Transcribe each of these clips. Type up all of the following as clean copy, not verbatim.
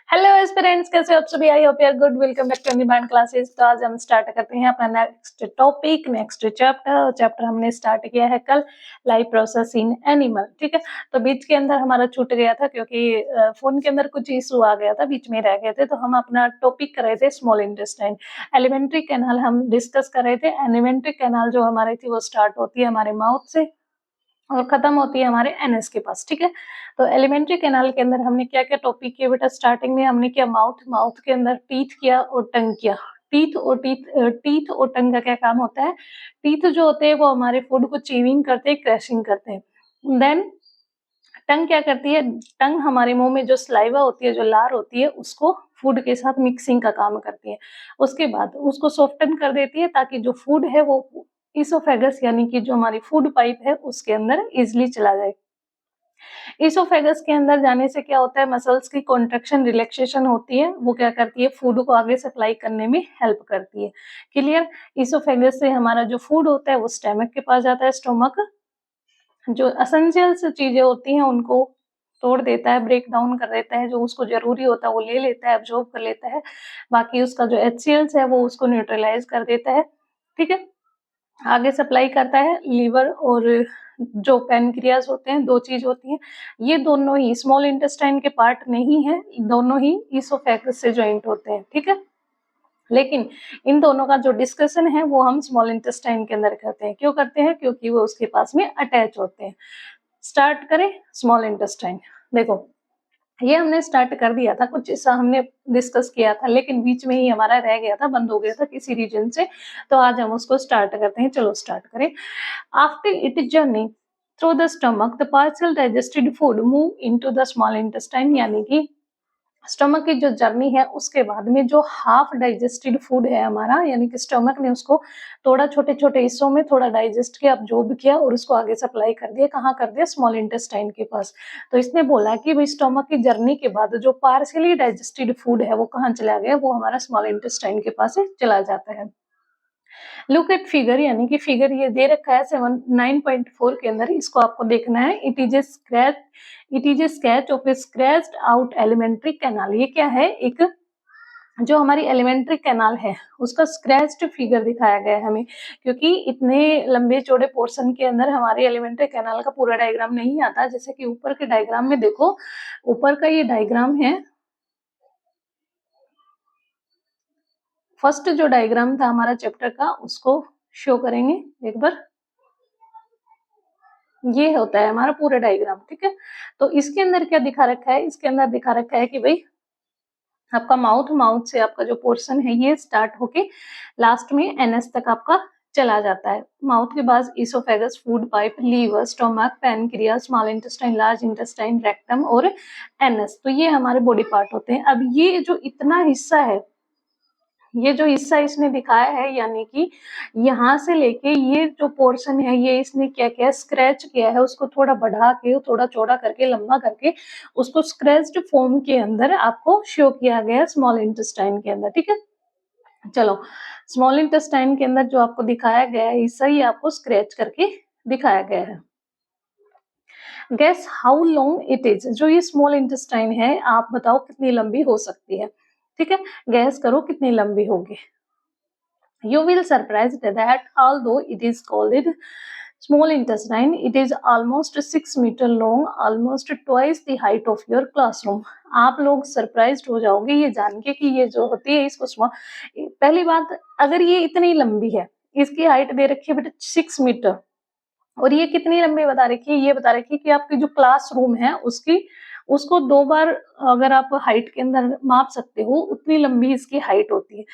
Hello aspirants, कैसे हो आप सभी? I hope you are good. Welcome back to demand classes. तो आज हम स्टार्ट करते हैं अपना next topic, next chapter. Chapter हमने स्टार्ट किया है कल, लाइफ प्रोसेस इन एनिमल। ठीक है, तो बीच के अंदर हमारा छूट गया था क्योंकि फोन के अंदर कुछ इशू आ गया था, बीच में रह गए थे। तो हम अपना टॉपिक कर रहे थे स्मॉल इंटेस्टाइन, एलिमेंट्री कैनाल हम डिस्कस कर रहे थे। एलिमेंट्री कैनाल जो हमारी थी वो स्टार्ट होती है हमारे माउथ से और खत्म होती है हमारे एनएस के पास। ठीक है, तो एलिमेंट्री कैनाल के अंदर हमने क्या क्या टॉपिक किया बेटा? स्टार्टिंग में हमने किया माउथ के अंदर टीथ किया और टंग किया। टीथ और टंग का क्या काम होता है? टीथ जो होते हैं वो हमारे फूड को चीविंग करते हैं, क्रैशिंग करते हैं। देन टंग क्या करती है? टंग हमारे मुंह में जो स्लाइवा होती है, जो लार होती है, उसको फूड के साथ मिक्सिंग का काम करती है। उसके बाद उसको सॉफ्टन कर देती है ताकि जो फूड है वो इसोफेगस यानी कि जो हमारी फूड पाइप है उसके अंदर इजिली चला जाए। इसोफेगस के अंदर जाने से क्या होता है? मसल्स की कॉन्ट्रैक्शन रिलैक्सेशन होती है, वो क्या करती है? फूड को आगे सप्लाई करने में हेल्प करती है। क्लियर? इसोफेगस से हमारा जो फूड होता है वो स्टमक के पास जाता है। स्टमक जो एसेंशियल्स चीजें होती हैं उनको तोड़ देता है, ब्रेक डाउन कर देता है, जो उसको जरूरी होता है वो ले लेता है, एब्जॉर्ब कर लेता है। बाकी उसका जो HCLs है वो उसको न्यूट्रलाइज कर देता है। ठीक है, आगे सप्लाई करता है लीवर और जो पैनक्रियाज होते हैं, दो चीज होती है। ये दोनों ही स्मॉल इंटेस्टाइन के पार्ट नहीं है, दोनों ही इसोफेगस से ज्वाइंट होते हैं। ठीक है, लेकिन इन दोनों का जो डिस्कशन है वो हम स्मॉल इंटेस्टाइन के अंदर करते हैं। क्यों करते हैं? क्योंकि वो उसके पास में अटैच होते हैं। स्टार्ट करें स्मॉल इंटेस्टाइन। देखो, ये हमने स्टार्ट कर दिया था, कुछ ऐसा हमने डिस्कस किया था, लेकिन बीच में ही हमारा रह गया था, बंद हो गया था किसी रीजन से। तो आज हम उसको स्टार्ट करते हैं। चलो स्टार्ट करें। After it journey through the stomach the partial digested food move into the small intestine, यानी कि स्टमक की जो जर्नी है उसके बाद में जो हाफ डाइजेस्टेड फूड है हमारा, यानी कि स्टमक ने उसको थोड़ा छोटे छोटे हिस्सों में थोड़ा डाइजेस्ट किया, अब्जॉर्ब किया और उसको आगे सप्लाई कर दिया। कहाँ कर दिया? स्मॉल इंटेस्टाइन के पास। तो इसने बोला कि भाई स्टमक की जर्नी के बाद जो पार्शियली डाइजेस्टेड फूड है वो कहाँ चला गया? वो हमारा स्मॉल इंटेस्टाइन के पास चला जाता है। लुक एट फिगर, यानी कि फिगर ये दे रखा है 9.4 के अंदर, इसको आपको देखना है। It is a sketch of A scratched out alimentary canal. ये क्या है? एक जो हमारी एलिमेंट्री कैनाल है उसका स्क्रैच्ड फिगर दिखाया गया है हमें, क्योंकि इतने लंबे चौड़े पोर्शन के अंदर हमारे एलिमेंट्री कैनाल का पूरा डायग्राम नहीं आता। जैसे कि ऊपर के डायग्राम में देखो, ऊपर का ये डायग्राम है, फर्स्ट जो डायग्राम था हमारा चैप्टर का उसको शो करेंगे एक बार। ये होता है हमारा पूरा डायग्राम। ठीक है, तो इसके अंदर क्या दिखा रखा है? इसके अंदर दिखा रखा है कि भाई आपका माउथ से आपका जो पोर्शन है ये स्टार्ट होके लास्ट में एनएस तक आपका चला जाता है। माउथ के बाद oesophagus, food pipe, liver, stomach, pancreas, small intestine, large intestine, rectum और एनएस। तो ये हमारे बॉडी पार्ट होते हैं। अब ये जो इतना हिस्सा है, ये जो हिस्सा इसने दिखाया है, यानी कि यहाँ से लेके ये जो पोर्शन है ये इसने क्या किया? स्क्रैच किया है, उसको थोड़ा बढ़ा के, थोड़ा चौड़ा करके, लंबा करके उसको स्क्रैच्ड फॉर्म के अंदर आपको शो किया गया स्मॉल इंटेस्टाइन के अंदर। ठीक है, चलो स्मॉल इंटेस्टाइन के अंदर जो आपको दिखाया गया है हिस्सा ही आपको स्क्रैच करके दिखाया गया है। Guess how long it is. जो ये स्मॉल इंटेस्टाइन है आप बताओ कितनी लंबी हो सकती है? ठीक है, गैस करो कितनी लंबी होगी। You will surprised that although it is called small intestine, it is almost 6 meter long, almost twice the height of your classroom. आप लोग सरप्राइज्ड हो जाओगे ये जान के कि ये जो होती है इसको स्मॉल। पहली बात, अगर ये इतनी लंबी है, इसकी हाइट दे रखी है बेटा 6 मीटर, और ये कितनी लंबी बता रखी है? ये बता रखी है कि आपकी जो क्लासरूम है उसकी उसको 2 बार अगर आप हाइट के अंदर माप सकते हो, उतनी लंबी इसकी हाइट होती है।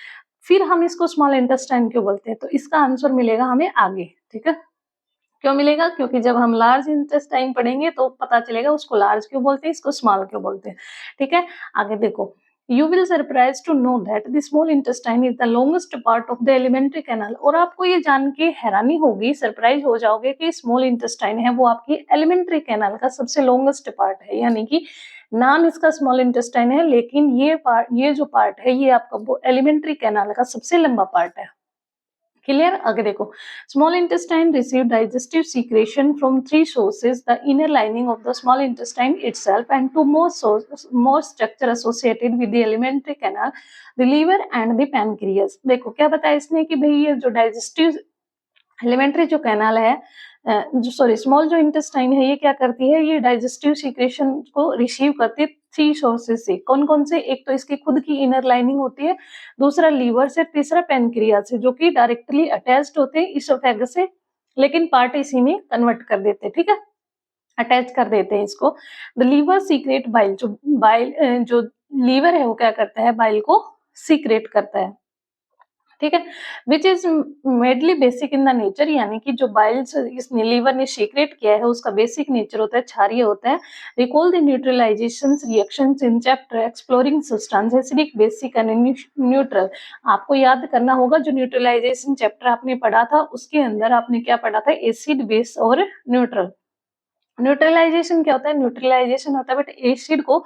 फिर हम इसको स्मॉल इंटेस्टाइन क्यों बोलते हैं? तो इसका आंसर मिलेगा हमें आगे। ठीक है, क्यों मिलेगा? क्योंकि जब हम लार्ज इंटेस्टाइन पढ़ेंगे तो पता चलेगा उसको लार्ज क्यों बोलते हैं, इसको स्मॉल क्यों बोलते हैं। ठीक है, आगे देखो। You will surprised to know that the small intestine is the longest part of the alimentary canal। और आपको ये जान के हैरानी होगी, सरप्राइज हो जाओगे कि स्मॉल इंटेस्टाइन है वो आपकी एलिमेंट्री कैनाल का सबसे लॉन्गेस्ट पार्ट है। यानी कि नाम इसका स्मॉल इंटेस्टाइन है, लेकिन ये जो पार्ट है ये आपका एलिमेंट्री कैनाल का सबसे लंबा पार्ट है। क्लियर। आगे देखो, small intestine receive digestive secretion from three sources, the inner lining of the small intestine itself and two more structure associated with the alimentary canal, the liver and the pancreas. देखो क्या बताया इसने कि भाई ये जो डाइजेस्टिव एलिमेंट्री जो canal है, जो सॉरी स्मॉल जो इंटेस्टाइन है, ये क्या करती है, ये डाइजेस्टिव सीक्रेशन को रिसीव करती है थ्री सोर्सेज से। कौन कौन से? एक तो इसकी खुद की इनर लाइनिंग होती है, दूसरा लीवर से, तीसरा पेनक्रियास से, जो कि डायरेक्टली अटैच्ड होते हैं इसोफेगस से, लेकिन पार्ट इसी में कन्वर्ट कर देते हैं, ठीक है, अटैच कर देते हैं इसको। द लीवर सीक्रेट बाइल, जो बाइल जो लीवर है वो क्या करता है, बाइल को सीक्रेट करता है, ठीक है, which is medley basic in the nature, यानी कि जो बाइल्स इस लीवर ने सीक्रेट किया है उसका बेसिक नेचर होता है क्षारीय होता है। Recall the neutralisation reactions in chapter exploring substance acidic, basic and neutral. आपको याद करना होगा, जो न्यूट्रलाइजेशन चैप्टर आपने पढ़ा था उसके अंदर आपने क्या पढ़ा था, एसिड, बेस और न्यूट्रल। न्यूट्रलाइजेशन क्या होता है, न्यूट्रलाइजेशन होता है बट एसिड को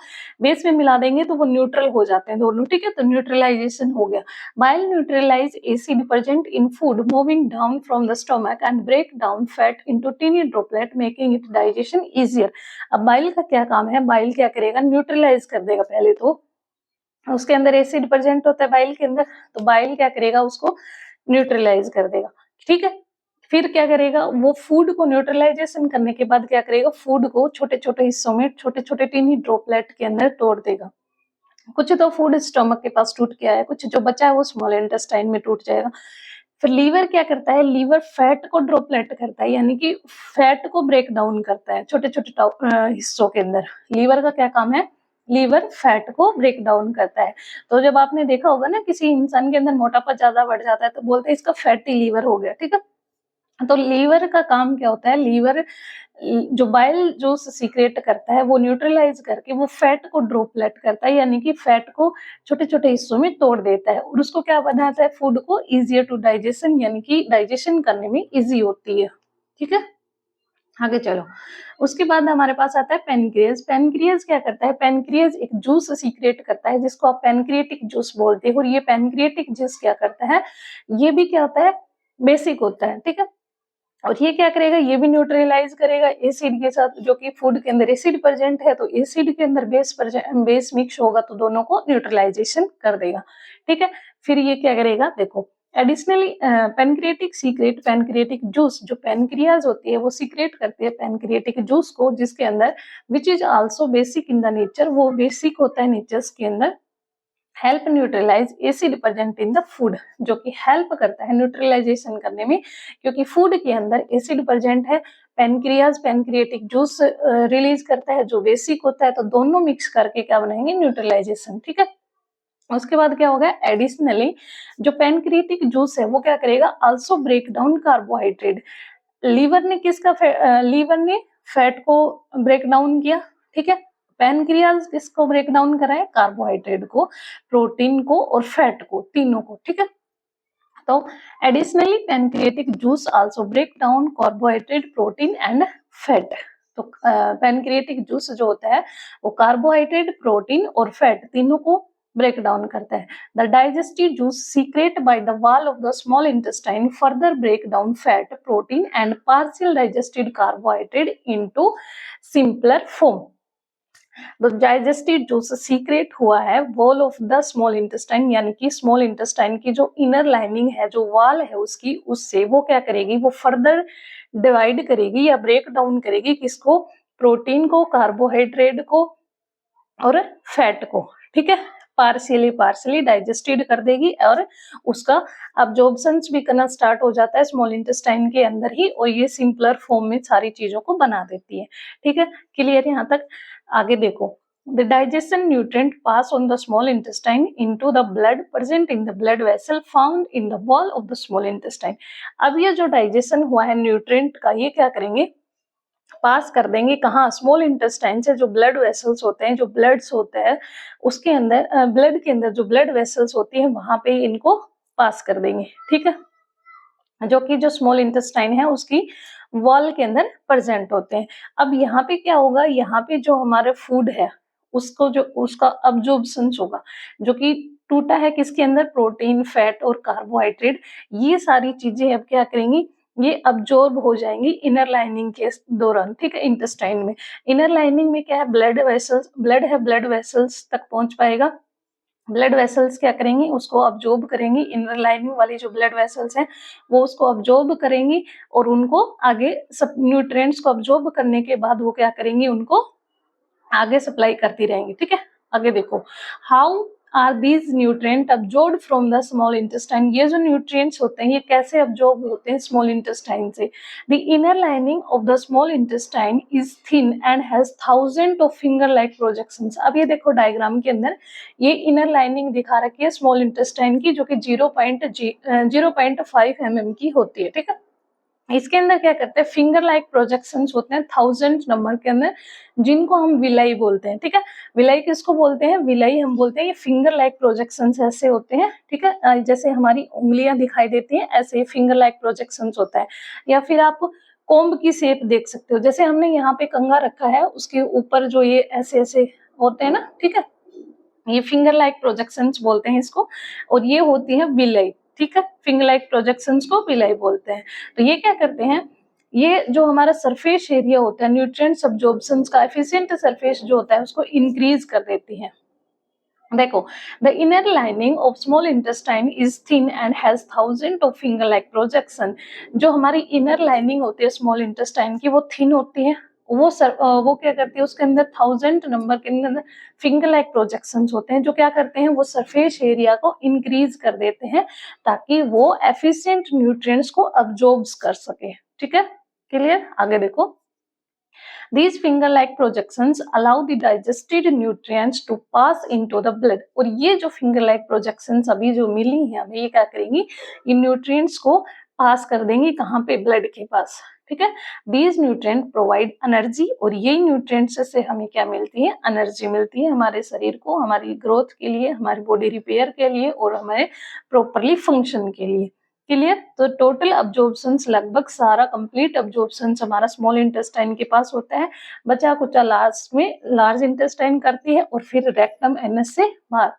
बेस में मिला देंगे तो वो न्यूट्रल हो जाते हैं दोनों, ठीक है, तो न्यूट्रलाइजेशन हो गया। Bile neutralise acid present in food moving down from the stomach and break down fat into tiny droplet making it digestion easier. अब बाइल का क्या काम है, बाइल क्या करेगा, न्यूट्रलाइज कर देगा। पहले तो उसके अंदर एसिड प्रेजेंट होता है बाइल के अंदर, तो बाइल क्या करेगा, उसको न्यूट्रलाइज कर देगा, ठीक है। फिर क्या करेगा, वो फूड को न्यूट्रलाइजेशन करने के बाद क्या करेगा, फूड को छोटे छोटे हिस्सों में, छोटे छोटे टीनी ड्रॉपलेट के अंदर तोड़ देगा। कुछ तो फूड स्टमक के पास टूट गया है, कुछ जो बचा है वो स्मॉल इंटेस्टाइन में टूट जाएगा। फिर लीवर क्या करता है, लीवर फैट को ड्रॉपलेट करता है, यानी कि फैट को ब्रेक डाउन करता है छोटे छोटे हिस्सों के अंदर। लीवर का क्या काम है, लीवर फैट को ब्रेक डाउन करता है। तो जब आपने देखा होगा ना किसी इंसान के अंदर मोटापा ज्यादा बढ़ जाता है तो बोलते हैं इसका फैटी लीवर हो गया, ठीक है। तो लीवर का काम क्या होता है, लीवर जो बाइल जूस सीक्रेट करता है वो न्यूट्रलाइज करके वो फैट को ड्रॉपलेट करता है, यानी कि फैट को छोटे छोटे हिस्सों में तोड़ देता है और उसको क्या बनाता है, फूड को इजियर टू डाइजेशन, यानी कि डाइजेशन करने में इजी होती है, ठीक है। आगे चलो, उसके बाद हमारे पास आता है पेनक्रियाज। पेनक्रियाज क्या करता है, पेनक्रियाज एक जूस सीक्रेट करता है जिसको आप पेनक्रिएटिक जूस बोलते हैं, और ये पेनक्रिएटिक जूस क्या करता है, ये भी क्या होता है, बेसिक होता है, ठीक है। और ये क्या करेगा, ये भी न्यूट्रलाइज करेगा एसिड के साथ, जो कि फूड के अंदर एसिड प्रेजेंट है तो एसिड के अंदर बेस मिक्स होगा तो दोनों को न्यूट्रलाइजेशन कर देगा, ठीक है। फिर ये क्या करेगा, देखो additionally pancreatic secret pancreatic juice, जो पेनक्रियाज होती है वो सीक्रेट करती है पेनक्रिएटिक जूस को, जिसके अंदर which is also basic in the nature, वो बेसिक होता है नेचर्स के अंदर। Help neutralise acid present in the food, जो कि हेल्प करता है न्यूट्रलाइजेशन करने में, क्योंकि फूड के अंदर एसिड प्रेजेंट है। पेनक्रियाज पेनक्रिएटिक जूस रिलीज करता है जो बेसिक होता है, तो दोनों मिक्स करके क्या बनाएंगे, न्यूट्रलाइजेशन, ठीक है। उसके बाद क्या होगा, एडिशनली जो पेनक्रिएटिक जूस है वो क्या करेगा, also break down carbohydrate. Liver ने लीवर ने फैट को ब्रेक डाउन किया, ठीक है। पैनक्रियाज किसको ब्रेक डाउन करा है, कार्बोहाइड्रेट को, प्रोटीन को और फैट को, तीनों को, ठीक है। तो additionally pancreatic juice also break down carbohydrate, protein and fat. तो पैनक्रिएटिक जूस जो होता है वो कार्बोहाइड्रेट, प्रोटीन और फैट तीनों को ब्रेक डाउन करता है। The digestive juice secrete by the wall of the small intestine further break down fat, protein and partial digested carbohydrate into simpler form. तो डाइजेस्टिव जूस सीक्रेट हुआ है wall of the small intestine, यानी कि small intestine की जो inner lining है, जो wall है उसकी, उससे वो क्या करेगी, वो फर्दर डिवाइड करेगी या ब्रेक डाउन करेगी किसको, प्रोटीन को, कार्बोहाइड्रेट को और फैट को, ठीक है। पार्शियली डाइजेस्टेड कर देगी और उसका अब्जॉर्प्शन भी करना स्टार्ट हो जाता है स्मॉल इंटेस्टाइन के अंदर ही, और ये सिंपलर फॉर्म में सारी चीजों को बना देती है, ठीक है। क्लियर यहाँ तक। आगे देखो, the digestion nutrient pass on the small intestine into the blood present in the blood vessel found in the wall of the small intestine। अब ये जो डाइजेशन हुआ है न्यूट्रिएंट का, ये क्या करेंगे, पास कर देंगे कहाँ, स्मॉल इंटेस्टाइन से जो ब्लड वेसल्स होते हैं, जो ब्लड्स होते हैं उसके अंदर, ब्लड के अंदर जो ब्लड वेसल्स होती है वहां पे इनको पास कर देंगे, ठीक है, जो कि जो स्मॉल इंटेस्टाइन है उसकी वॉल के अंदर प्रेजेंट होते हैं। अब यहाँ पे क्या होगा, यहाँ पे जो हमारे फूड है उसको, जो उसका अब्जॉर्प्शन होगा, जो कि टूटा है किसके अंदर, प्रोटीन, फैट और कार्बोहाइड्रेट। ये सारी चीजें अब क्या करेंगी, ये अब्जॉर्ब हो जाएंगी इनर लाइनिंग के दौरान, ठीक है, इंटेस्टाइन में। इनर लाइनिंग में क्या है, ब्लड वेसल्स, ब्लड है, ब्लड वेसल्स तक पहुंच पाएगा। ब्लड वेसल्स क्या करेंगी, उसको अब्जॉर्ब करेंगी, इनर लाइनिंग वाली जो ब्लड वेसल्स हैं वो उसको अब्जॉर्ब करेंगी और उनको आगे सब न्यूट्रिएंट्स को अब्जॉर्ब करने के बाद वो क्या करेंगी, उनको आगे सप्लाई करती रहेंगी, ठीक है। आगे देखो, how are these nutrient absorbed from the small intestine. ये जो न्यूट्रिएंट्स होते हैं ये कैसे अब्जॉर्ब होते हैं स्मॉल इंटेस्टाइन से। The inner lining of the small intestine is thin and has thousand of finger like projections. अब ये देखो डायग्राम के अंदर ये इनर लाइनिंग दिखा रखी है स्मॉल इंटेस्टाइन की, जो कि 0.5 mm की होती है, ठीक है। इसके अंदर क्या करते हैं, फिंगर लाइक प्रोजेक्शंस होते हैं 1000 नंबर के अंदर, जिनको हम विलाई बोलते हैं, ठीक है। विलाई किसको बोलते हैं, विलाई हम बोलते हैं ये फिंगर लाइक प्रोजेक्शंस ऐसे होते हैं, ठीक है। जैसे हमारी उंगलियां दिखाई देती हैं ऐसे फिंगर लाइक प्रोजेक्शंस होता है। या फिर आप कोम्ब की शेप देख सकते हो, जैसे हमने यहाँ पे कंघा रखा है उसके ऊपर जो ये ऐसे ऐसे होते हैं ना, ठीक है, ये फिंगर लाइक प्रोजेक्शंस बोलते हैं इसको। और ये होती है विलाई, ठीक है, फिंगर लाइक प्रोजेक्शंस को विलाई बोलते हैं। तो ये क्या करते हैं, ये जो हमारा सरफेस एरिया होता है, न्यूट्रिएंट्स अब्जॉर्प्शन का एफिशिएंट सरफेस जो होता है उसको इंक्रीज कर देती है। देखो, the inner lining of small intestine is thin and has thousand of finger like projection. जो हमारी इनर लाइनिंग होती है स्मॉल इंटेस्टाइन की वो थिन होती है, वो क्या करती है, उसके अंदर 1000 नंबर के अंदर फिंगर लाइक प्रोजेक्शंस होते हैं, जो क्या करते हैं, वो सरफेस एरिया को इंक्रीज कर देते हैं ताकि वो एफिशिएंट न्यूट्रिएंट्स को अब्जॉर्ब कर सके, ठीक है। क्लियर, आगे देखो, these finger-like projections allow the digested nutrients to pass into the blood। और ये जो finger-like projections अभी जो मिली हैं हमें, ये क्या करेंगी, इन nutrients को पास कर देंगी कहाँ पे, ब्लड के पास, ठीक है। These nutrients provide energy। और यही nutrients से हमें क्या मिलती है, एनर्जी मिलती है हमारे शरीर को, हमारी ग्रोथ के लिए, हमारी बॉडी रिपेयर के लिए और हमारे प्रॉपरली फंक्शन के लिए। क्लियर, तो टोटल अब्जॉर्प्शंस लगभग सारा कंप्लीट अब्जॉर्प्शंस हमारा स्मॉल इंटेस्टाइन के पास होता है। बचा कुचा लास्ट में लार्ज इंटेस्टाइन करती है और फिर रेक्टम एनएस से बाहर।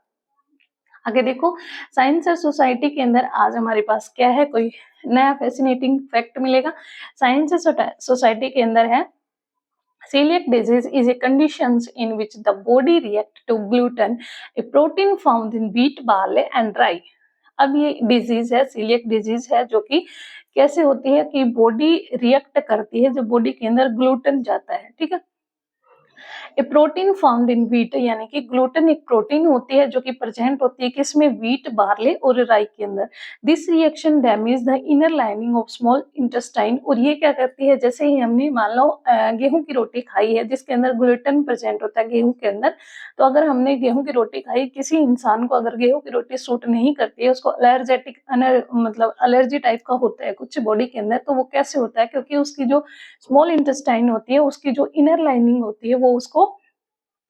आगे देखो, साइंस और सोसाइटी के अंदर आज हमारे पास क्या है, कोई नया फैसिनेटिंग फैक्ट मिलेगा। साइंस और सोसाइटी के अंदर है, celiac disease is a condition in which the body reacts to gluten, a protein found in wheat, barley and rye। अब ये डिजीज है, सीलियक डिजीज है, जो कि कैसे होती है कि बॉडी रिएक्ट करती है जब बॉडी के अंदर ग्लूटेन जाता है, ठीक है। ए प्रोटीन फाउंड इन व्हीट, यानी कि ग्लूटेन एक प्रोटीन होती है जो कि प्रेजेंट होती है किसमें, व्हीट, बार्ले और राई के अंदर। This reaction damage the inner lining of small intestine. और ये क्या करती है, जैसे ही हमने मान लो गेहूं की रोटी खाई है जिसके अंदर ग्लूटेन प्रेजेंट होता है गेहूं के अंदर, तो अगर हमने गेहूं की रोटी खाई, किसी इंसान को अगर गेहूं की रोटी सूट नहीं करती है, उसको एलर्जेटिक मतलब एलर्जी टाइप का होता है कुछ बॉडी के अंदर, तो वो कैसे होता है, क्योंकि उसकी जो स्मॉल इंटेस्टाइन होती है, उसकी जो इनर लाइनिंग होती है वो उसको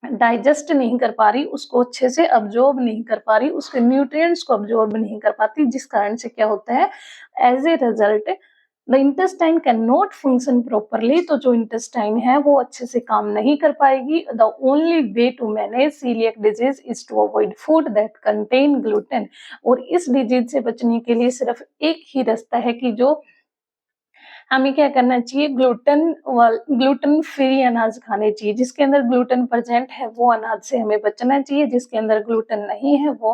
डाइजेस्ट नहीं कर पा रही, उसको अच्छे से अब्जॉर्ब नहीं कर पा रही, उसके न्यूट्रिएंट्स को अब्जॉर्ब नहीं कर पाती, जिस कारण से क्या होता है, as a result the intestine can not function properly. तो जो इंटेस्टाइन है वो अच्छे से काम नहीं कर पाएगी। The only way to manage coeliac disease is to avoid food that contain gluten. और इस डिजीज से बचने के लिए सिर्फ एक ही रास्ता है कि जो हमें क्या करना चाहिए, ग्लूटेन फ्री अनाज खाने चाहिए। जिसके अंदर ग्लूटेन प्रेजेंट है वो अनाज से हमें बचना चाहिए, जिसके अंदर ग्लूटेन नहीं है वो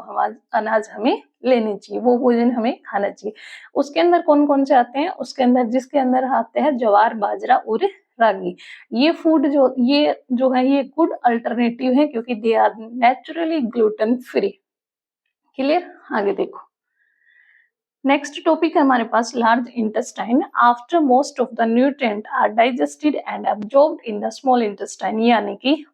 अनाज हमें लेनी चाहिए, वो भोजन हमें खाना चाहिए। उसके अंदर कौन कौन से आते हैं, उसके अंदर जिसके अंदर आते हैं ज्वार, बाजरा और रागी। ये फूड जो है ये गुड अल्टरनेटिव है क्योंकि they are naturally gluten free. Clear, आगे देखो, नेक्स्ट टॉपिक है हमारे पास large intestine. After most of the nutrient are digested and absorbed in the small intestine, यानी कि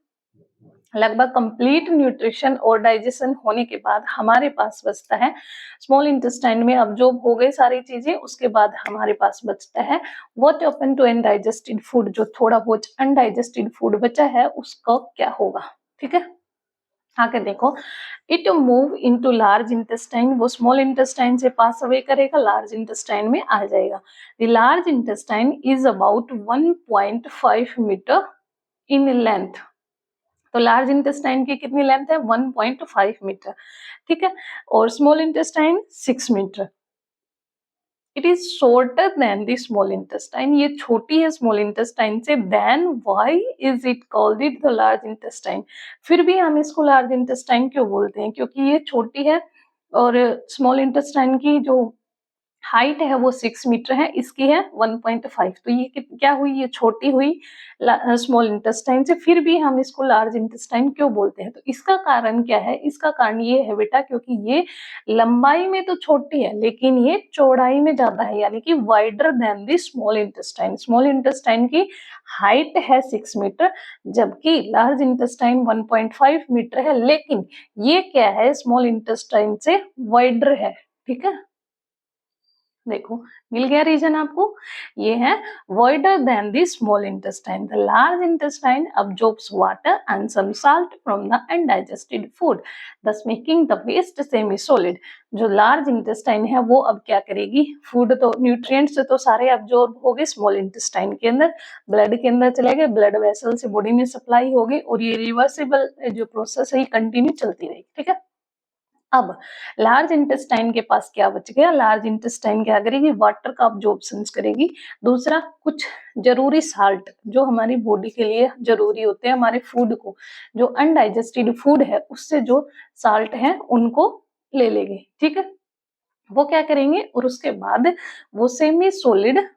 लगभग कंप्लीट न्यूट्रिशन और डाइजेशन होने के बाद हमारे पास बचता है स्मॉल इंटेस्टाइन में अब्जॉर्ब हो गई सारी चीजें, उसके बाद हमारे पास बचता है what happened to undigested food. जो थोड़ा बहुत अनडाइजेस्टेड फूड बचा है उसका क्या होगा, ठीक है। आगे देखो, it move into large intestine, वो स्मॉल इंटेस्टाइन से पास अवे करेगा, लार्ज इंटेस्टाइन में आ जाएगा। The large intestine is about 1.5 metre in length. तो लार्ज इंटेस्टाइन की कितनी लेंथ है 1.5 मीटर, ठीक है, और small intestine 6 metre. It is shorter than the small intestine, ये छोटी है स्मॉल इंटेस्टाइन से, then why is it called it the large intestine, फिर भी हम इसको लार्ज इंटेस्टाइन क्यों बोलते हैं, क्योंकि ये छोटी है और स्मॉल इंटेस्टाइन की जो हाइट है वो 6 मीटर है, इसकी है 1.5, तो ये क्या हुई, ये छोटी हुई स्मॉल इंटेस्टाइन से, फिर भी हम इसको लार्ज इंटेस्टाइन क्यों बोलते हैं, तो इसका कारण क्या है, इसका कारण ये है बेटा, क्योंकि ये लंबाई में तो छोटी है लेकिन ये चौड़ाई में ज्यादा है, यानी कि wider than the small intestine. Small intestine की हाइट है 6 मीटर जबकि लार्ज इंटेस्टाइन 1.5 मीटर है, लेकिन ये क्या है, स्मॉल इंटेस्टाइन से वाइडर है, ठीक है। देखो मिल गया रीजन आपको, ये है wider than the small intestine. The large intestine absorbs water and some salt from the undigested food, thus making the waste semi-solid. जो लार्ज इंटेस्टाइन है वो अब क्या करेगी, फूड तो न्यूट्रिएंट्स तो सारे अब्जॉर्ब हो गए स्मॉल इंटेस्टाइन के अंदर, ब्लड के अंदर चले गए, ब्लड वेसल से बॉडी में सप्लाई हो गई और ये रिवर्सिबल जो प्रोसेस है ये कंटिन्यू चलती रहेगी, ठीक है। अब लार्ज इंटेस्टाइन के पास क्या बच गया, लार्ज इंटेस्टाइन क्या करेगी, वाटर का अब्जॉर्प्शन करेगी, दूसरा कुछ जरूरी साल्ट जो हमारी बॉडी के लिए जरूरी होते हैं, हमारे फूड को, जो अनडाइजेस्टेड फूड है उससे जो साल्ट है उनको ले लेंगे, ठीक है, वो क्या करेंगे, और उसके बाद वो सेमी सॉलिड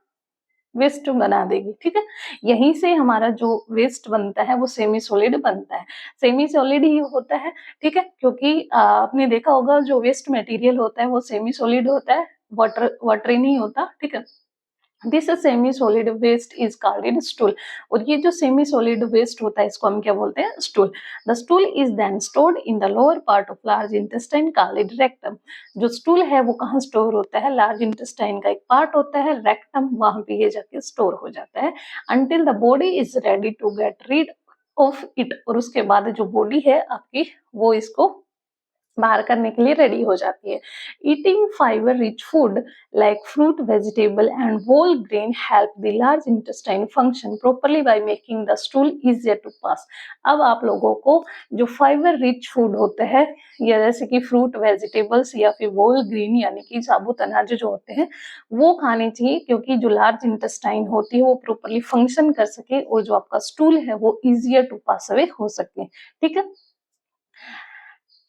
वेस्ट बना देगी, ठीक है। यहीं से हमारा जो वेस्ट बनता है वो सेमी सॉलिड बनता है, सेमी सॉलिड ही होता है, ठीक है, क्योंकि आपने देखा होगा जो वेस्ट मटेरियल होता है वो सेमी सॉलिड होता है, वाटरी नहीं होता, ठीक है। This semi solid waste is called stool, और ये जो सेमी सॉलिड वेस्ट होता है इसको हम क्या बोलते हैं, stool. The stool is then stored in the lower part of large intestine called rectum. जो स्टूल है वो कहाँ स्टोर होता है, लार्ज इंटेस्टाइन का एक पार्ट होता है रेक्टम, वहां पे ये जाके स्टोर हो जाता है until the body is ready to get rid of it, और उसके बाद जो बॉडी है आपकी वो इसको बाहर करने के लिए रेडी हो जाती है। Eating fibre rich food like fruit, vegetable and whole grain help the large intestine function properly by making the stool easier to pass. अब आप लोगों को जो फाइबर रिच फूड होते हैं या जैसे कि फ्रूट, वेजिटेबल्स या फिर होल ग्रेन यानी कि साबुत अनाज जो होते हैं वो खाने चाहिए, क्योंकि जो लार्ज इंटेस्टाइन होती है वो प्रॉपरली फंक्शन कर सके और जो आपका स्टूल है वो इजियर टू पास अवे हो सके, ठीक है।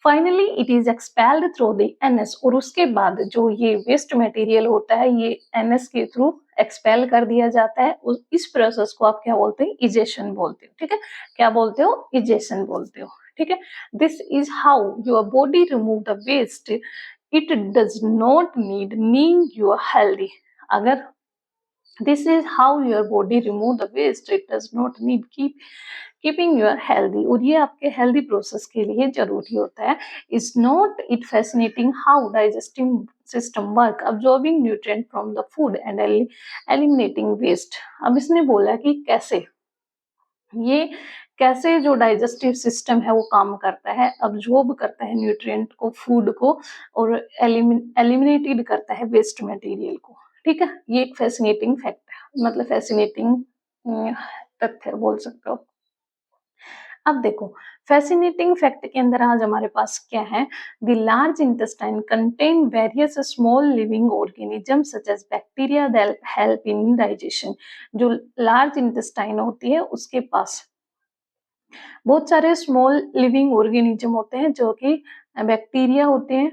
Finally it is expelled through the NS, और उसके बाद जो ये वेस्ट मटेरियल होता है ये एनएस के थ्रू एक्सपेल कर दिया जाता है, इस प्रोसेस को आप क्या बोलते हैं, इजेशन बोलते हो, ठीक है, क्या बोलते हो, इजेशन बोलते हो, ठीक है। This is how your body remove the waste, it does not need keeping your healthy, अगर this is how your body remove the waste, it does not need keeping your healthy, और ये आपके healthy process के लिए जरूरी होता है। Is not it fascinating how digestive system work absorbing nutrient from the food and eliminating waste. अब इसने बोला कि कैसे ये कैसे जो डाइजेस्टिव सिस्टम है वो काम करता है, अब्जॉर्ब करता है न्यूट्रिएंट को, फूड को, और एलिमिनेटेड करता है वेस्ट मटेरियल को, ठीक है। ये एक फैसिनेटिंग फैक्ट है, मतलब फैसिनेटिंग तथ्य बोल सकते हो। अब देखो फैसिनेटिंग फैक्ट के अंदर आज हमारे पास क्या है, the large intestine contain various small living organism such as bacteria that help in digestion. जो लार्ज इंटेस्टाइन होती है उसके पास बहुत सारे स्मॉल लिविंग ऑर्गेनिज्म होते हैं जो कि बैक्टीरिया होते हैं,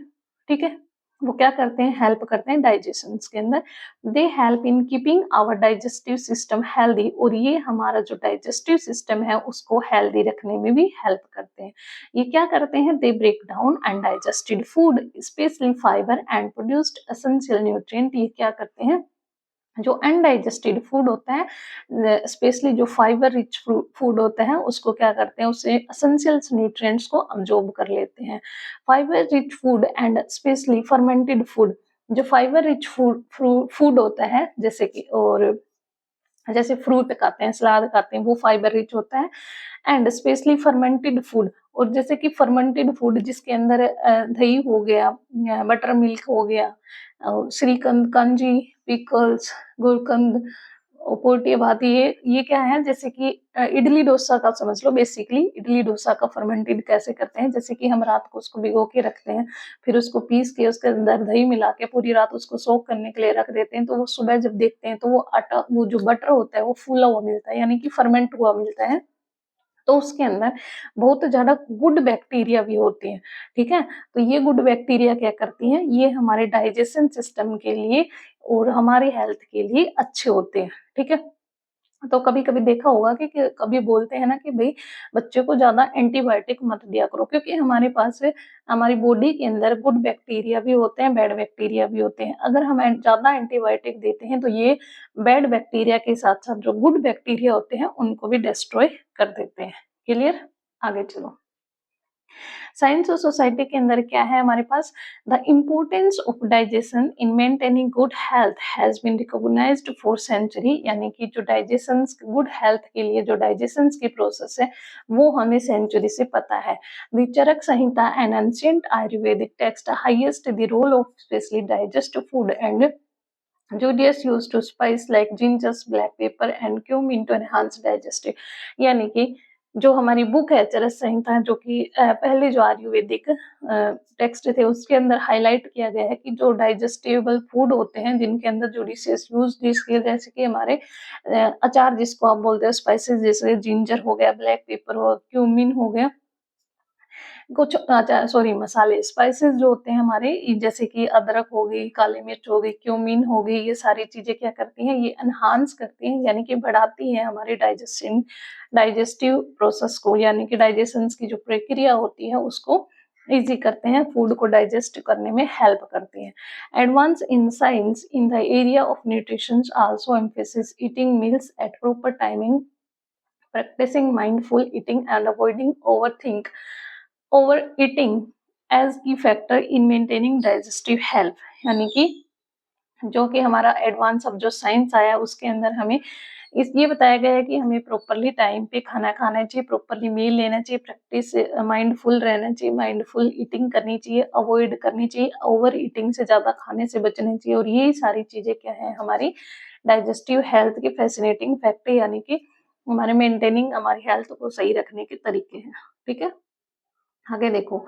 ठीक है, वो क्या करते हैं, हेल्प करते हैं डाइजेशन के अंदर। They help in keeping our digestive system healthy, और ये हमारा जो डाइजेस्टिव सिस्टम है उसको हेल्दी रखने में भी हेल्प करते हैं। ये क्या करते हैं, they break down undigested food specially fibre and produced essential nutrient. ये क्या करते हैं, जो अनडाइजेस्टेड फूड होता है स्पेशली जो फाइबर रिच फूड होता है उसको क्या करते हैं, उससे एसेंशियल्स न्यूट्रिएंट्स को अब्जॉर्ब कर लेते हैं। Fibre rich food and specially fermented food, जो फाइबर रिच फूड होता है जैसे कि, और जैसे फ्रूट खाते हैं, सलाद खाते हैं, वो फाइबर रिच होता है, एंड स्पेशली फर्मेंटेड फूड, और जैसे कि फर्मेंटेड फूड जिसके अंदर दही हो गया, बटर मिल्क हो गया, श्रीकंद, कंजी, पिकल्स, गुलकंद, ओपोटी बात ये क्या है, जैसे कि इडली डोसा का समझ लो, बेसिकली इडली डोसा का फर्मेंटेड कैसे करते हैं, जैसे कि हम रात को उसको भिगो के रखते हैं, फिर उसको पीस के उसके अंदर दही मिला के पूरी रात उसको सोक करने के लिए रख देते हैं, तो वो सुबह जब देखते हैं तो वो आटा, वो जो बटर होता है वो फूला हुआ मिलता है, यानी कि फर्मेंट हुआ मिलता है। तो उसके अंदर बहुत ज़्यादा गुड बैक्टीरिया भी होती हैं, ठीक है? तो ये गुड बैक्टीरिया क्या करती हैं, ये हमारे डाइजेशन सिस्टम के लिए और हमारी हेल्थ के लिए अच्छे होते हैं, ठीक है? तो कभी-कभी देखा होगा कि कभी बोलते हैं ना कि भई बच्चे को ज़्यादा एंटीबायोटिक मत दिया करो, क्योंकि हमारे पास हमारी बॉडी के अंदर गुड बैक्टीरिया भी होते हैं, बैड बैक्टीरिया भी होते हैं। अगर हम ज़्यादा एंटीबायोटिक देते हैं तो ये बैड बैक्टीरिया के साथ-साथ जो गुड बैक्टीरिया होते हैं उनको भी डिस्ट्रॉय कर देते हैं। क्लियर? आगे चलो। साइंस और सोसाइटी के अंदर क्या है हमारे पास, the importance of digestion in maintaining good health has been recognised for century, यानी कि जो डाइजेशन गुड हेल्थ के लिए जो डाइजेशन की प्रोसेस है वो हमें सेंचुरी से पता है। The Charaka Samhita an ancient Ayurvedic text highest the role of specially digest food and Judius used to spice like gingers, black pepper and cumin to enhance digestive, यानी कि जो हमारी बुक है चरस संहिता, जो कि पहले जो आयुर्वेदिक टेक्स्ट थे उसके अंदर हाईलाइट किया गया है कि जो डाइजेस्टेबल फूड होते हैं जिनके अंदर जुडिशियस यूज जिसके, जैसे कि हमारे अचार जिसको आप बोलते हैं, स्पाइसेस जैसे जिंजर हो गया, ब्लैक पेपर हो, क्यूमिन हो गया, कुछ अच्छा सॉरी मसाले स्पाइसेस जो होते हैं हमारे, जैसे कि अदरक हो गई, काली मिर्च हो गई, क्यूमीन हो गई, ये सारी चीजें क्या करती हैं, ये एनहांस करती हैं, यानी कि बढ़ाती हैं हमारे डाइजेस्टिव प्रोसेस को, यानी कि डाइजेशन की जो प्रक्रिया होती है उसको इजी करते हैं, फूड को डाइजेस्ट करने में हेल्प करती हैं। Advance in science in the area of nutrition also emphasis eating meals at proper timing, practicing mindful eating and avoiding overeating as key factor in maintaining digestive health, यानी कि जो कि हमारा एडवांस अब जो साइंस आया उसके अंदर हमें ये बताया गया है कि हमें प्रॉपरली टाइम पे खाना खाना चाहिए, प्रॉपरली मील लेना चाहिए, प्रैक्टिस माइंडफुल रहना चाहिए, माइंडफुल ईटिंग करनी चाहिए, अवॉइड करनी चाहिए, ओवर ईटिंग से ज़्यादा खाने से बचना चाहिए, और यही सारी चीज़ें क्या है हमारी डाइजेस्टिव हेल्थ के फैसिनेटिंग फैक्टर, यानी कि हमारे मेंटेनिंग हमारी हेल्थ को सही रखने के तरीके हैं, ठीक है? आगे देखो,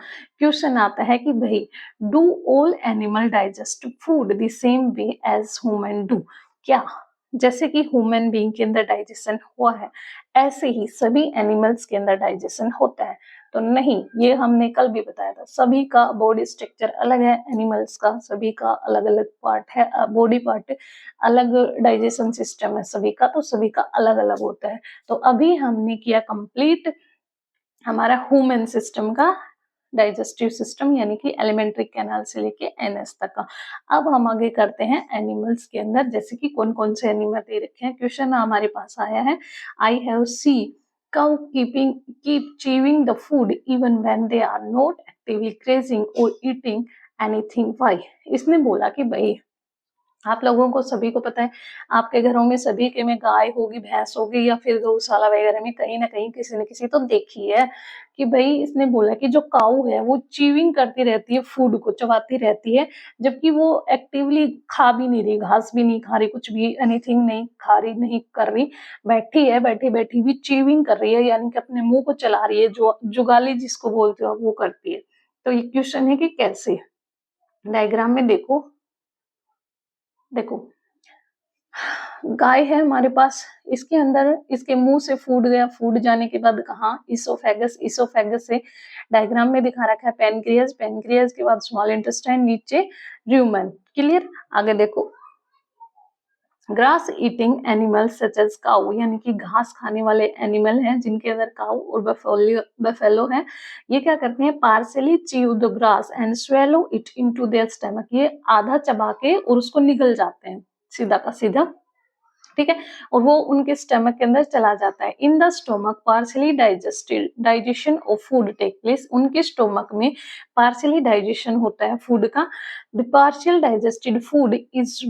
क्वेश्चन आता है कि भाई do all animal digest food the same way as human do, क्या जैसे कि ह्यूमन बीइंग के अंदर डाइजेशन हुआ है ऐसे ही सभी एनिमल्स के अंदर डाइजेशन होता है? तो नहीं, ये हमने कल भी बताया था, सभी का बॉडी स्ट्रक्चर अलग है, एनिमल्स का सभी का अलग अलग पार्ट है, बॉडी पार्ट अलग, डाइजेशन सिस्टम है सभी का, तो सभी का अलग अलग होता है। तो अभी हमने किया कंप्लीट हमारा ह्यूमन सिस्टम का डाइजेस्टिव सिस्टम, यानी कि एलिमेंट्री कैनाल से लेके एनएस तक का। अब हम आगे करते हैं एनिमल्स के अंदर, जैसे कि कौन कौन से एनिमल दे रखे हैं। क्वेश्चन हमारे पास आया है, I have see cow keep chewing the food even when they are not actively grazing or eating anything, why? इसने बोला कि भाई आप लोगों को सभी को पता है, आपके घरों में सभी के में गाय होगी, भैंस होगी, या फिर गौशाला वगैरह में कहीं ना कहीं किसी न किसी तो देखी है कि भाई इसने बोला कि जो काऊ है वो चीविंग करती रहती है, फूड को चबाती रहती है, जबकि वो एक्टिवली खा भी नहीं रही, घास भी नहीं खा रही, कुछ भी एनीथिंग नहीं खा रही, नहीं कर रही, बैठी है, बैठी बैठी भी चीविंग कर रही है, यानी कि अपने मुंह को चला रही है, जो जुगाली जिसको बोलते हो वो करती है। तो ये क्वेश्चन है कि कैसे, डायग्राम में देखो, देखो गाय है हमारे पास, इसके अंदर इसके मुंह से फूड गया, फूड जाने के बाद कहा इसोफेगस, इसोफेगस से डायग्राम में दिखा रखा है पेनक्रियाज, पेनक्रियाज के बाद स्मॉल इंटेस्टाइन, नीचे र्यूमेन। क्लियर? आगे देखो, grass eating animal such as cow, यानी कि घास खाने वाले एनिमल हैं जिनके अंदर काऊ और बफेलो है, ये क्या करते हैं, partially chew the grass and swallow it into their stomach, ये आधा चबा के और उसको निगल जाते हैं सीधा का सीधा, ठीक है, और वो उनके स्टमक के अंदर चला जाता है। In the stomach partially digested digestion of food take place, उनके स्टोमक में पार्सली डाइजेशन होता है फूड का। The partial digested food is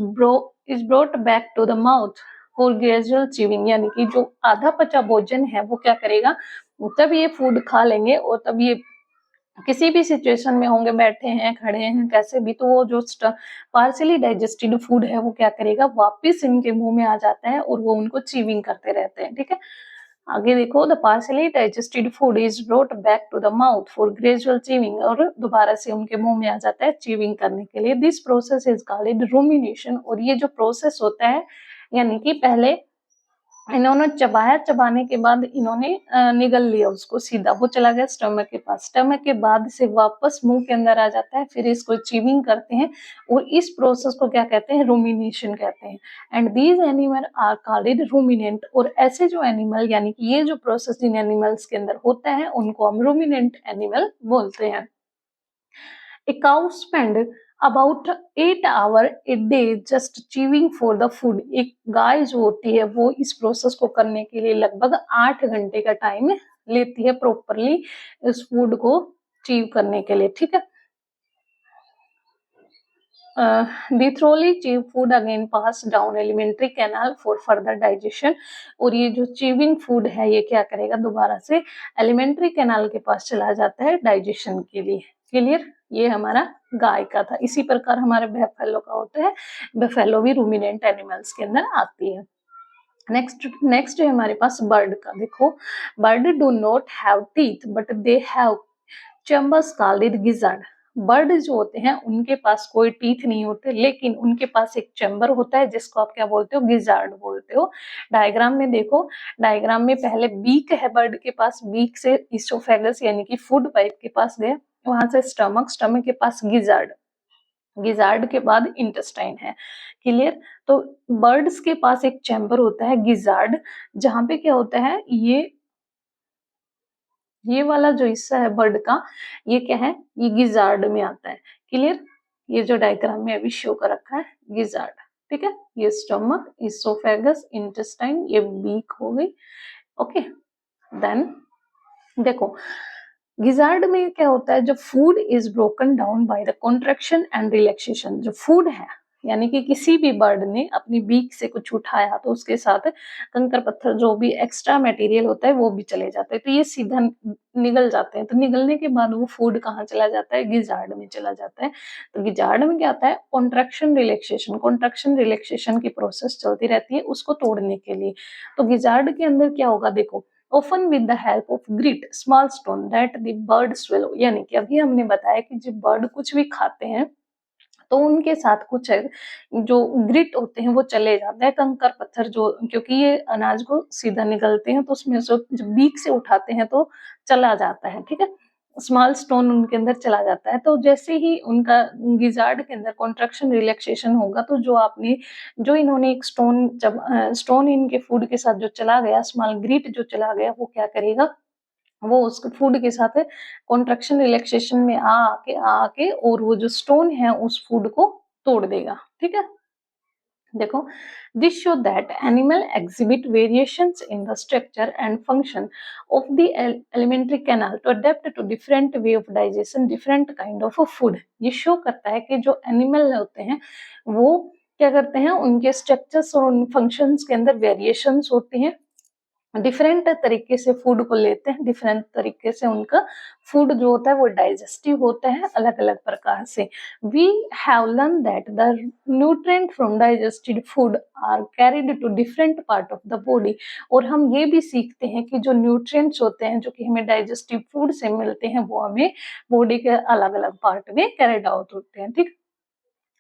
brought back to the mouth for gradual chewing, यानी कि जो आधा पचा भोजन है वो क्या करेगा, तब ये फूड खा लेंगे और तब ये किसी भी सिचुएशन में होंगे, बैठे हैं, खड़े हैं, कैसे भी, तो वो जो पार्शियली डाइजेस्टेड फूड है वो क्या करेगा, वापस इनके मुंह में आ जाता है और वो उनको चीविंग करते रहते हैं। ठीक है, आगे देखो, the partially digested food is brought back to the mouth for gradual chewing, और दोबारा से उनके मुंह में आ जाता है चीविंग करने के लिए। This process is called rumination, और ये जो प्रोसेस होता है, यानी कि पहले इन्होंने चबाया, चबाने के बाद इन्होंने निगल लिया उसको, सीधा वो चला गया स्टमक के पास, स्टमक के बाद से वापस मुंह के अंदर आ जाता है, फिर इसको चीविंग करते हैं, और इस प्रोसेस को क्या कहते हैं, रूमिनेशन कहते हैं। And these animal are called ruminant, और ऐसे जो एनिमल, यानी कि ये जो प्रोसेस जिन एनिमल्स के अंदर होता है उनको हम रूमिनेंट एनिमल बोलते हैं। A cow spend about 8 hours a day just chewing for the food। एक गाय जो होती है वो इस प्रोसेस को करने के लिए लगभग 8 घंटे का टाइम लेती है प्रॉपरली इस फूड को चीव करने के लिए। ठीक है, the thoroughly chewed food again pass down alimentary canal for further digestion, और ये जो चीविंग फूड है ये क्या करेगा, दोबारा से एलिमेंट्री कैनाल के पास चला जाता है डाइजेशन के लिए। क्लियर, ये हमारा गाय का था। इसी प्रकार हमारे बेफेलो का होता है, बेफेलो भी रूमिनेंट एनिमल्स के अंदर आती है। नेक्स्ट है हमारे पास बर्ड का। देखो, bird do not have teeth but they have chambers called gizzard. Bird जो होते हैं उनके पास कोई टीथ नहीं होते, लेकिन उनके पास एक चैम्बर होता है जिसको आप क्या बोलते हो, गिजार्ड बोलते हो। डायग्राम में देखो, डायग्राम में पहले बीक है बर्ड के पास, बीक से इसोफेगस यानी कि फूड पाइप के पास गए, वहां से स्टमक, स्टमक के पास गिजार्ड, गिजार्ड के बाद इंटेस्टाइन है। क्लियर, तो बर्ड्स के पास एक चैम्बर होता है गिजार्ड, जहां पे क्या होता है, ये वाला जो हिस्सा है बर्ड का, ये क्या है, ये गिजार्ड में आता है। क्लियर, ये जो डायग्राम में अभी शो कर रखा है गिजार्ड। ठीक है, ये स्टमक, इसोफेगस, इंटेस्टाइन, ये बीक हो गई। ओके, देन देखो, गिजार्ड में क्या होता है, जब food is broken down by the contraction and relaxation, जो फूड है, यानी कि किसी भी बर्ड ने अपनी बीक से कुछ उठाया तो उसके साथ कंकर पत्थर जो भी एक्स्ट्रा मटेरियल होता है वो भी चले जाते हैं, तो ये सीधा निगल जाते हैं। तो निगलने के बाद वो फूड कहाँ चला जाता है, गिजार्ड में चला जाता है। तो गिजार्ड में क्या आता है, कॉन्ट्रैक्शन रिलैक्सेशन, कॉन्ट्रैक्शन रिलैक्सेशन की प्रोसेस चलती रहती है उसको तोड़ने के लिए। तो गिजार्ड के अंदर क्या होगा, देखो, often with the help of grit small stone that the bird swallow, यानी कि अभी हमने बताया कि जब बर्ड कुछ भी खाते हैं तो उनके साथ कुछ जो ग्रिट होते हैं वो चले जाते हैं, कंकर पत्थर जो, क्योंकि ये अनाज को सीधा निगलते हैं तो उसमें जो जब बीक से उठाते हैं तो चला जाता है। ठीक है, स्मॉल स्टोन उनके अंदर चला जाता है। तो जैसे ही उनका गिजार्ड के अंदर कॉन्ट्रैक्शन रिलैक्सेशन होगा तो जो आपने, जो इन्होंने एक स्टोन, जब स्टोन इनके फूड के साथ जो चला गया, स्मॉल ग्रिट जो चला गया, वो क्या करेगा, वो उसके फूड के साथ कॉन्ट्रैक्शन रिलैक्सेशन में आके और वो जो स्टोन है उस फूड को तोड़ देगा। ठीक है, देखो, this show that animal exhibit variations in the structure and function of the alimentary canal to adapt to different way of digestion different kind of food. ये शो करता है कि जो एनिमल होते हैं वो क्या करते हैं, उनके स्ट्रक्चर्स और उन फंक्शंस के अंदर वेरिएशंस होते हैं, डिफरेंट तरीके से फूड को लेते हैं, डिफरेंट तरीके से उनका फूड जो होता है वो डाइजेस्टिव होता है अलग अलग प्रकार से। We have learn that the nutrient from digested food are carried to different part of the body, और हम ये भी सीखते हैं कि जो न्यूट्रिएंट्स होते हैं जो कि हमें डाइजेस्टिव फूड से मिलते हैं वो हमें बॉडी के अलग अलग पार्ट में कैरिड आउट होते हैं। ठीक,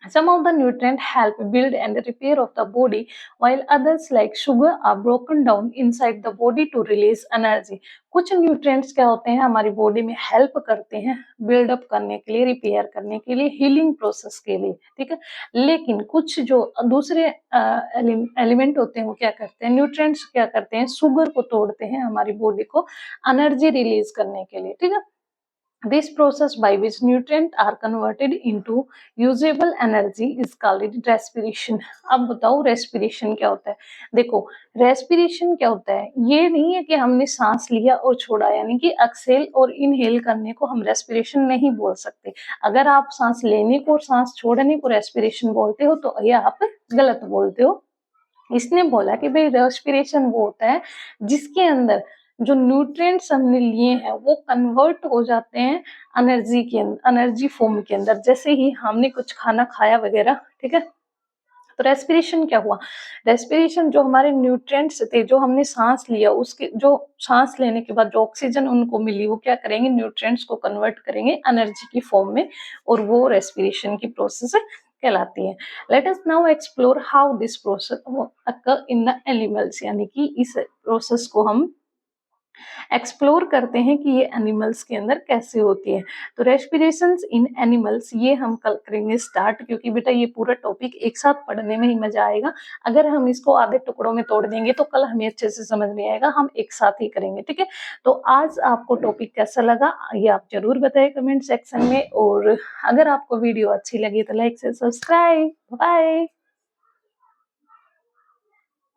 some of the nutrients help build and repair of the body, while others like sugar are broken down inside the body to release energy। कुछ न्यूट्रिएंट्स क्या होते हैं, हमारी बॉडी में हेल्प करते हैं बिल्डअप करने के लिए, रिपेयर करने के लिए, हीलिंग प्रोसेस के लिए। ठीक है, लेकिन कुछ जो दूसरे एलिमेंट होते हैं वो क्या करते हैं, न्यूट्रिएंट्स क्या करते हैं, शुगर को तोड़ते हैं हमारी बॉडी को एनर्जी रिलीज करने के लिए। ठीक है, this process by which nutrients are converted into usable energy is called respiration। अब बताओ respiration क्या होता है। देखो, respiration क्या होता है, ये नहीं है कि हमने सांस लिया और छोड़ा, यानी कि एक्सेल और इनहेल करने को हम respiration नहीं बोल सकते। अगर आप सांस लेने को और सांस छोड़ने को respiration बोलते हो तो ये आप गलत बोलते हो। इसने बोला कि भाई रेस्पिरेशन वो होता है जिसके अंदर जो न्यूट्रिएंट्स हमने लिए हैं वो कन्वर्ट हो जाते हैं एनर्जी के अंदर, एनर्जी फॉर्म के अंदर। जैसे ही हमने कुछ खाना खाया वगैरह, ठीक है, तो रेस्पिरेशन क्या हुआ, रेस्पिरेशन जो हमारे न्यूट्रिएंट्स थे जो हमने सांस लिया, उसके जो सांस लेने के बाद जो ऑक्सीजन उनको मिली वो क्या करेंगे, न्यूट्रिएंट्स को कन्वर्ट करेंगे एनर्जी की फॉर्म में, और वो रेस्पिरेशन की प्रोसेस कहलाती है। Let us now explore how this process occur in the animals, यानी कि इस प्रोसेस को हम एक्सप्लोर करते हैं कि ये एनिमल्स के अंदर कैसे होती है। तो रेस्पिरेशंस इन एनिमल्स ये हम कल करेंगे स्टार्ट, क्योंकि बेटा ये पूरा टॉपिक एक साथ पढ़ने में ही मजा आएगा। अगर हम इसको आधे टुकड़ों में तोड़ देंगे तो कल हमें अच्छे से समझ नहीं आएगा, हम एक साथ ही करेंगे, ठीक है। तो आज आपको टॉपिक कैसा लगा ये आप जरूर बताएं कमेंट सेक्शन में, और अगर आपको वीडियो अच्छी लगी तो लाइक से सब्सक्राइब। बाय।